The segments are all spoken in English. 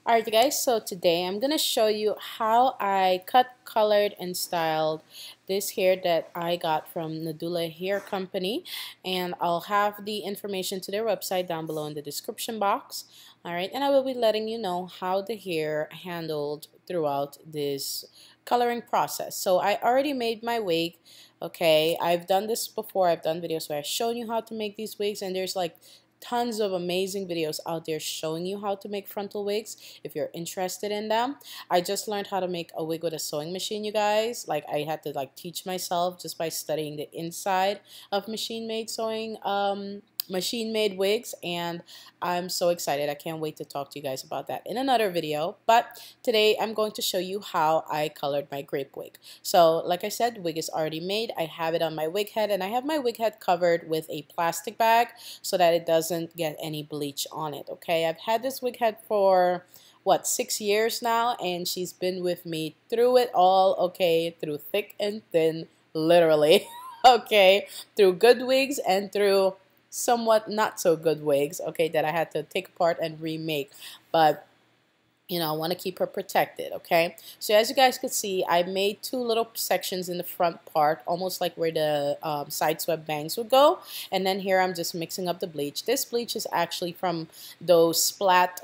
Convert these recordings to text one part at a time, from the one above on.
Alright guys, so today I'm going to show you how I cut, colored, and styled this hair that I got from Nadula Hair Company, and I'll have the information to their website down below in the description box. Alright, and I will be letting you know how the hair handled throughout this coloring process. So I already made my wig. Okay, I've done this before. I've done videos where I've shown you how to make these wigs, and there's like tons of amazing videos out there showing you how to make frontal wigs if you're interested in them. I just learned how to make a wig with a sewing machine, you guys. Like, I had to teach myself just by studying the inside of machine-made wigs, and I'm so excited. I can't wait to talk to you guys about that in another video. But today I'm going to show you how I colored my grape wig. So like I said, the wig is already made. I have it on my wig head, and I have my wig head covered with a plastic bag so that it doesn't get any bleach on it. Okay, I've had this wig head for what, 6 years now, and she's been with me through it all. Okay, through thick and thin, literally. Okay, through good wigs and through somewhat not so good wigs, okay, that I had to take apart and remake. But you know, I want to keep her protected. Okay, so as you guys could see, I made two little sections in the front part, almost like where the side swept bangs would go, and then here I'm just mixing up the bleach. This bleach is actually from those splat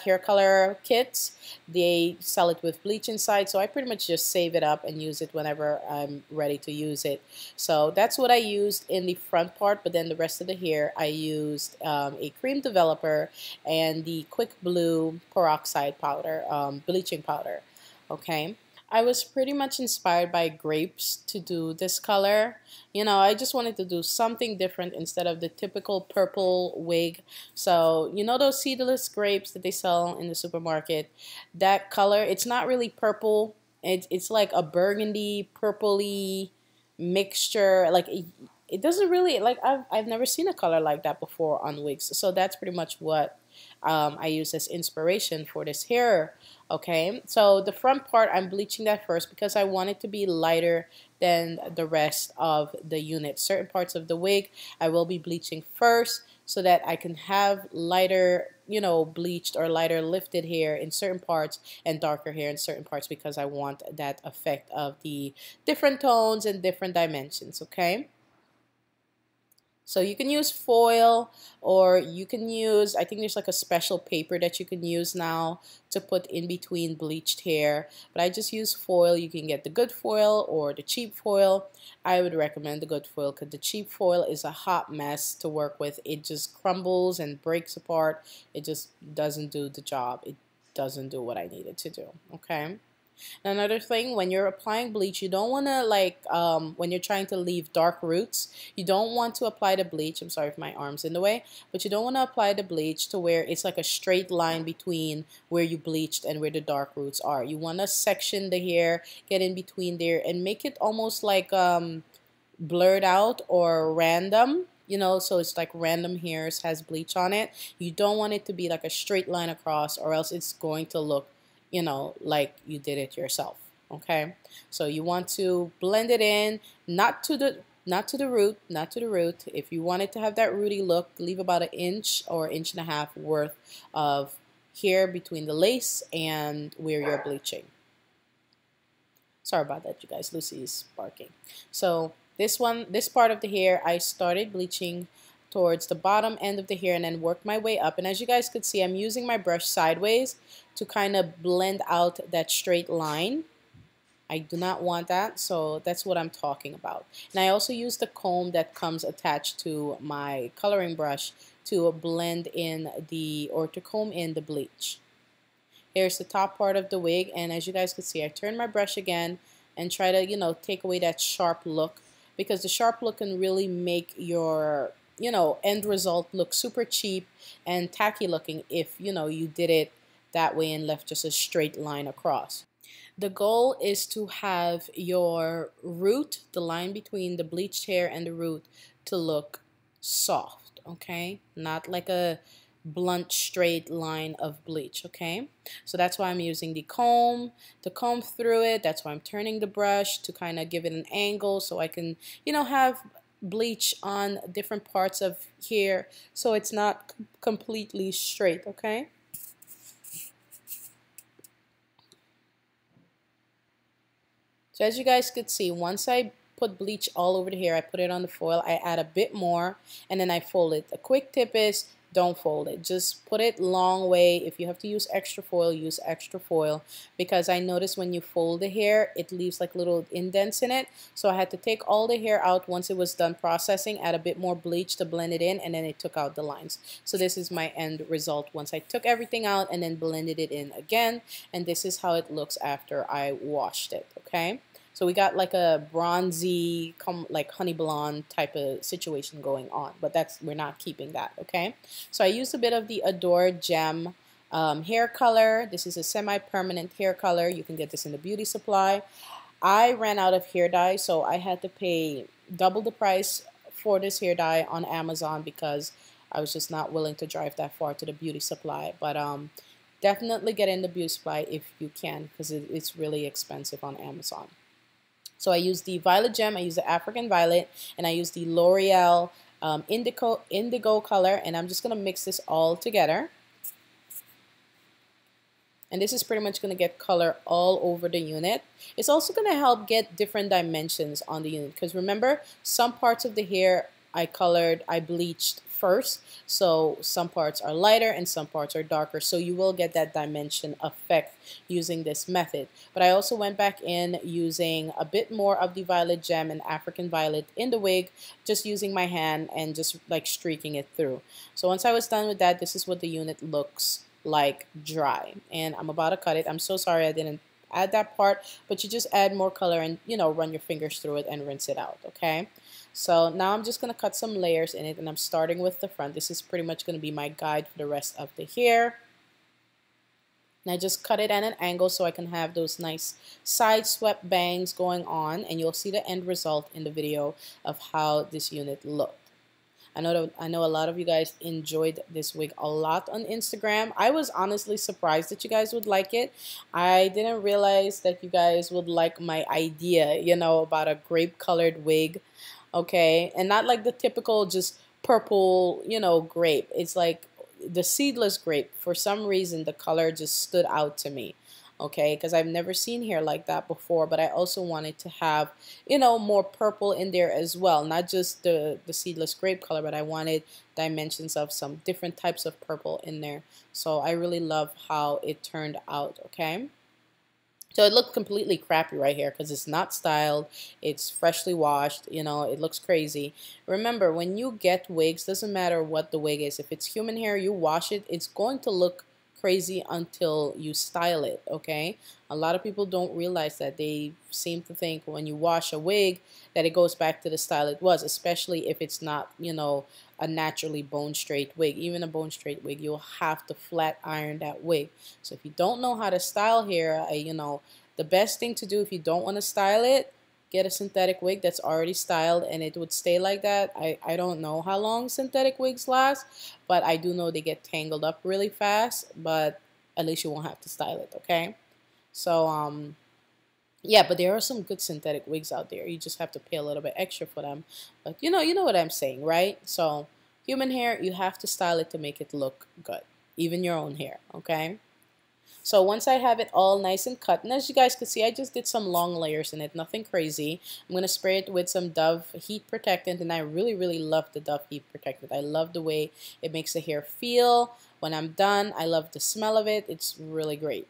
hair color kits. They sell it with bleach inside, so I pretty much just save it up and use it whenever I'm ready to use it. So that's what I used in the front part, but then the rest of the hair I used a cream developer and the quick blue peroxide powder, bleaching powder. Okay, I was pretty much inspired by grapes to do this color. You know, I just wanted to do something different instead of the typical purple wig. So, you know those seedless grapes that they sell in the supermarket? That color, it's not really purple. It's like a burgundy, purpley mixture. Like, it doesn't really, like, I've never seen a color like that before on wigs. So that's pretty much what I use as inspiration for this hair. Okay, so the front part, I'm bleaching that first because I want it to be lighter than the rest of the unit. Certain parts of the wig I will be bleaching first so that I can have lighter, you know, bleached or lighter lifted hair in certain parts and darker hair in certain parts, because I want that effect of the different tones and different dimensions. Okay, so you can use foil, or you can use, I think there's like a special paper that you can use now to put in between bleached hair. But I just use foil. You can get the good foil or the cheap foil. I would recommend the good foil because the cheap foil is a hot mess to work with. It just crumbles and breaks apart. It just doesn't do the job. It doesn't do what I need it to do. Okay. Another thing, when you're applying bleach, you don't want to when you're trying to leave dark roots, you don't want to apply the bleach. I'm sorry if my arm's in the way, but you don't want to apply the bleach to where it's like a straight line between where you bleached and where the dark roots are. You want to section the hair, get in between there, and make it almost like blurred out or random. You know, so it's like random hairs has bleach on it. You don't want it to be like a straight line across, or else it's going to look, you know, like you did it yourself. Okay, so you want to blend it in, not to the root. If you want it to have that rooty look, leave about 1 inch or 1.5 inches worth of hair between the lace and where you're bleaching. Sorry about that, you guys. Lucy's barking. So this part of the hair, I started bleaching towards the bottom end of the hair and then work my way up. And as you guys could see, I'm using my brush sideways to kind of blend out that straight line. I do not want that, so that's what I'm talking about. And I also use the comb that comes attached to my coloring brush to blend in or to comb in the bleach. Here's the top part of the wig, and as you guys can see, I turn my brush again and try to, you know, take away that sharp look, because the sharp look can really make your, you know, end result look super cheap and tacky looking if, you know, you did it that way and left just a straight line across. The goal is to have your root, the line between the bleached hair and the root, to look soft, okay? Not like a blunt straight line of bleach. Okay, so that's why I'm using the comb to comb through it. That's why I'm turning the brush to kind of give it an angle so I can, you know, have bleach on different parts of here so it's not completely straight. Okay, So as you guys could see, once I put bleach all over the hair, I put it on the foil, I add a bit more, and then I fold it. A quick tip is don't fold it. Just put it long way. If you have to use extra foil, use extra foil, because I noticed when you fold the hair, it leaves like little indents in it. So I had to take all the hair out once it was done processing, add a bit more bleach to blend it in, and then it took out the lines. So this is my end result once I took everything out and then blended it in again. And this is how it looks after I washed it, okay? So we got like a bronzy, like honey blonde type of situation going on, but we're not keeping that, okay? So I used a bit of the Adore Gem hair color. This is a semi-permanent hair color. You can get this in the beauty supply. I ran out of hair dye, so I had to pay double the price for this hair dye on Amazon because I was just not willing to drive that far to the beauty supply. But definitely get in the beauty supply if you can, because it's really expensive on Amazon. So I use the Violet Gem, I use the African Violet, and I use the L'Oreal indigo color, and I'm just going to mix this all together. And this is pretty much going to get color all over the unit. It's also going to help get different dimensions on the unit, because remember, some parts of the hair I bleached first, so some parts are lighter and some parts are darker, so you will get that dimension effect using this method. But I also went back in using a bit more of the Violet Gem and African Violet in the wig, just using my hand and just like streaking it through. So once I was done with that, this is what the unit looks like dry, and I'm about to cut it. I'm so sorry I didn't add that part, but you just add more color and, you know, run your fingers through it and rinse it out, okay? So now I'm just going to cut some layers in it, and I'm starting with the front. This is pretty much going to be my guide for the rest of the hair. And I just cut it at an angle so I can have those nice side swept bangs going on, and you'll see the end result in the video of how this unit looked. I know a lot of you guys enjoyed this wig a lot on Instagram. I was honestly surprised that you guys would like it. I didn't realize that you guys would like my idea, you know, about a grape colored wig, okay? And not like the typical just purple, you know, grape. It's like the seedless grape. For some reason, the color just stood out to me. Okay, because I've never seen hair like that before, but I also wanted to have, you know, more purple in there as well. Not just the seedless grape color, but I wanted dimensions of some different types of purple in there. So I really love how it turned out, okay? So it looked completely crappy right here because it's not styled. It's freshly washed. You know, it looks crazy. Remember, when you get wigs, doesn't matter what the wig is. If it's human hair, you wash it, it's going to look crazy until you style it, okay? A lot of people don't realize that. They seem to think when you wash a wig that it goes back to the style it was, especially if it's not, you know, a naturally bone straight wig. Even a bone straight wig, you'll have to flat iron that wig. So if you don't know how to style hair, you know, the best thing to do if you don't want to style it, get a synthetic wig that's already styled and it would stay like that. I don't know how long synthetic wigs last, but I do know they get tangled up really fast, but at least you won't have to style it, okay? So, yeah, but there are some good synthetic wigs out there. You just have to pay a little bit extra for them. But you know what I'm saying, right? So human hair, you have to style it to make it look good. Even your own hair, okay? So once I have it all nice and cut, and as you guys can see, I just did some long layers in it, nothing crazy. I'm going to spray it with some Dove Heat Protectant, and I really, really love the Dove Heat Protectant. I love the way it makes the hair feel. When I'm done, I love the smell of it. It's really great.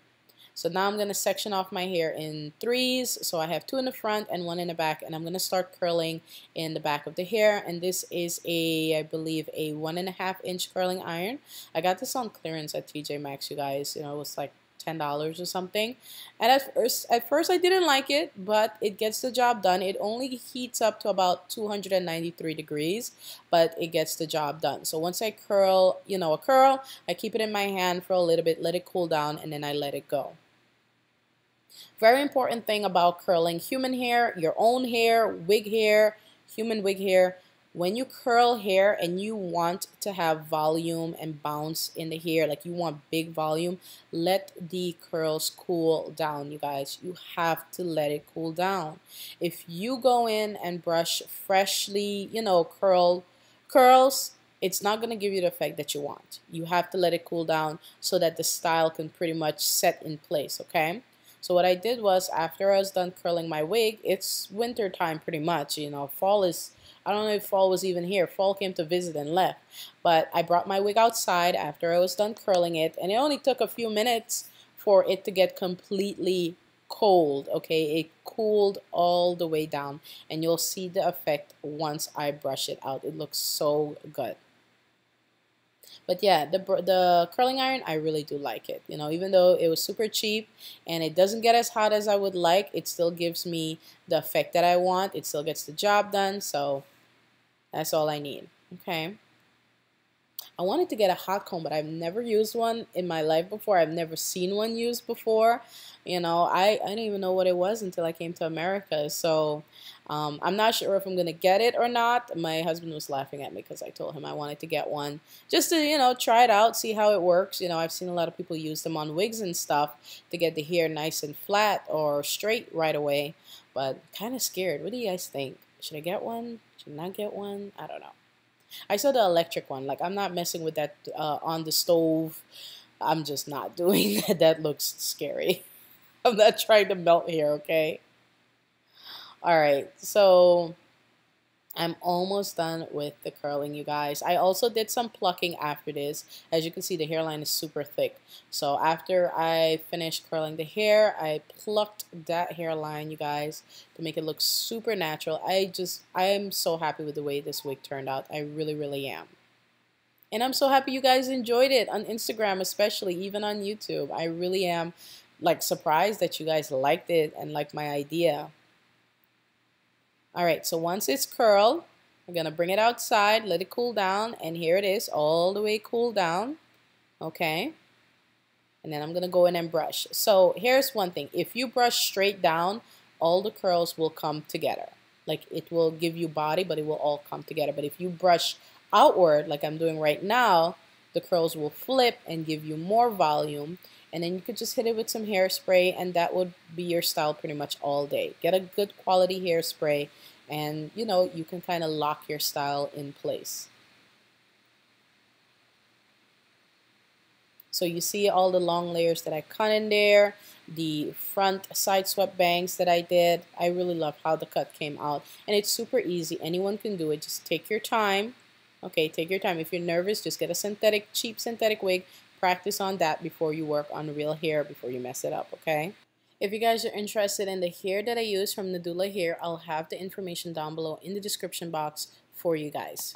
So now I'm going to section off my hair in threes. So I have 2 in the front and 1 in the back, and I'm going to start curling in the back of the hair. And this is I believe a 1.5 inch curling iron. I got this on clearance at TJ Maxx, you guys. You know, it was like $10 or something. And at first I didn't like it, but it gets the job done. It only heats up to about 293 degrees, but it gets the job done. So once I curl, you know, a curl, I keep it in my hand for a little bit, let it cool down, and then I let it go. Very important thing about curling human hair, your own hair, wig hair, human wig hair. When you curl hair and you want to have volume and bounce in the hair, like you want big volume, let the curls cool down, you guys. You have to let it cool down. If you go in and brush freshly, you know, curls, it's not going to give you the effect that you want. You have to let it cool down so that the style can pretty much set in place, okay? So what I did was, after I was done curling my wig, it's winter time pretty much, you know, fall is, I don't know if fall was even here. Fall came to visit and left. But I brought my wig outside after I was done curling it, and it only took a few minutes for it to get completely cold. Okay, it cooled all the way down, and you'll see the effect once I brush it out. It looks so good. But yeah, the curling iron, I really do like it. You know, even though it was super cheap and it doesn't get as hot as I would like, it still gives me the effect that I want. It still gets the job done, so that's all I need. Okay. I wanted to get a hot comb, but I've never used one in my life before. I've never seen one used before. You know, I didn't even know what it was until I came to America. So I'm not sure if I'm going to get it or not. My husband was laughing at me because I told him I wanted to get one just to, you know, try it out, see how it works. You know, I've seen a lot of people use them on wigs and stuff to get the hair nice and flat or straight right away. But kind of scared. What do you guys think? Should I get one? Should I not get one? I don't know. I saw the electric one. Like, I'm not messing with that on the stove. I'm just not doing that. That looks scary. I'm not trying to melt here, okay? All right, so I'm almost done with the curling, you guys. I also did some plucking after this. As you can see, the hairline is super thick. So after I finished curling the hair, I plucked that hairline, you guys, to make it look super natural. I am so happy with the way this wig turned out. I really, really am. And I'm so happy you guys enjoyed it on Instagram, especially, even on YouTube. I really am, like, surprised that you guys liked it and liked my idea. All right, so once it's curled, we're going to bring it outside, let it cool down, and here it is, all the way cooled down, okay? And then I'm going to go in and brush. So here's one thing. If you brush straight down, all the curls will come together. Like, it will give you body, but it will all come together. But if you brush outward, like I'm doing right now, the curls will flip and give you more volume. And then you could just hit it with some hairspray, and that would be your style pretty much all day. Get a good quality hairspray, and you know, you can kind of lock your style in place. So you see all the long layers that I cut in there, the front side swept bangs that I did. I really love how the cut came out, and it's super easy. Anyone can do it. Just take your time. Okay, take your time. If you're nervous, just get a synthetic, cheap synthetic wig. Practice on that before you work on real hair, before you mess it up, okay? If you guys are interested in the hair that I use from Nadula Hair, I'll have the information down below in the description box for you guys.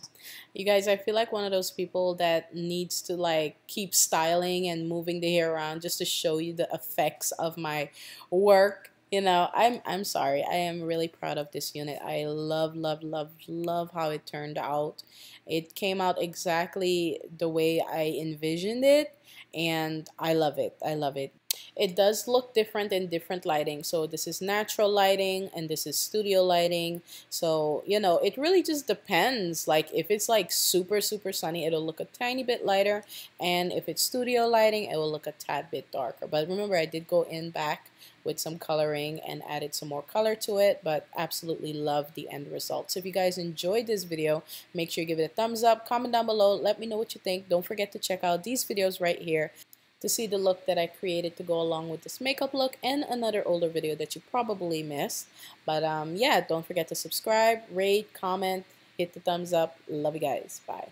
You guys, I feel like one of those people that needs to like keep styling and moving the hair around just to show you the effects of my work. You know, I'm sorry. I am really proud of this unit. I love, love, love, love how it turned out. It came out exactly the way I envisioned it, and I love it. I love it. It does look different in different lighting. So this is natural lighting and this is studio lighting. So, you know, it really just depends. Like if it's like super, super sunny, it'll look a tiny bit lighter. And if it's studio lighting, it will look a tad bit darker. But remember, I did go in back with some coloring and added some more color to it, but absolutely love the end result. So if you guys enjoyed this video, make sure you give it a thumbs up, comment down below, let me know what you think. Don't forget to check out these videos right here to see the look that I created to go along with this makeup look and another older video that you probably missed. But yeah, don't forget to subscribe, rate, comment, hit the thumbs up. Love you guys. Bye.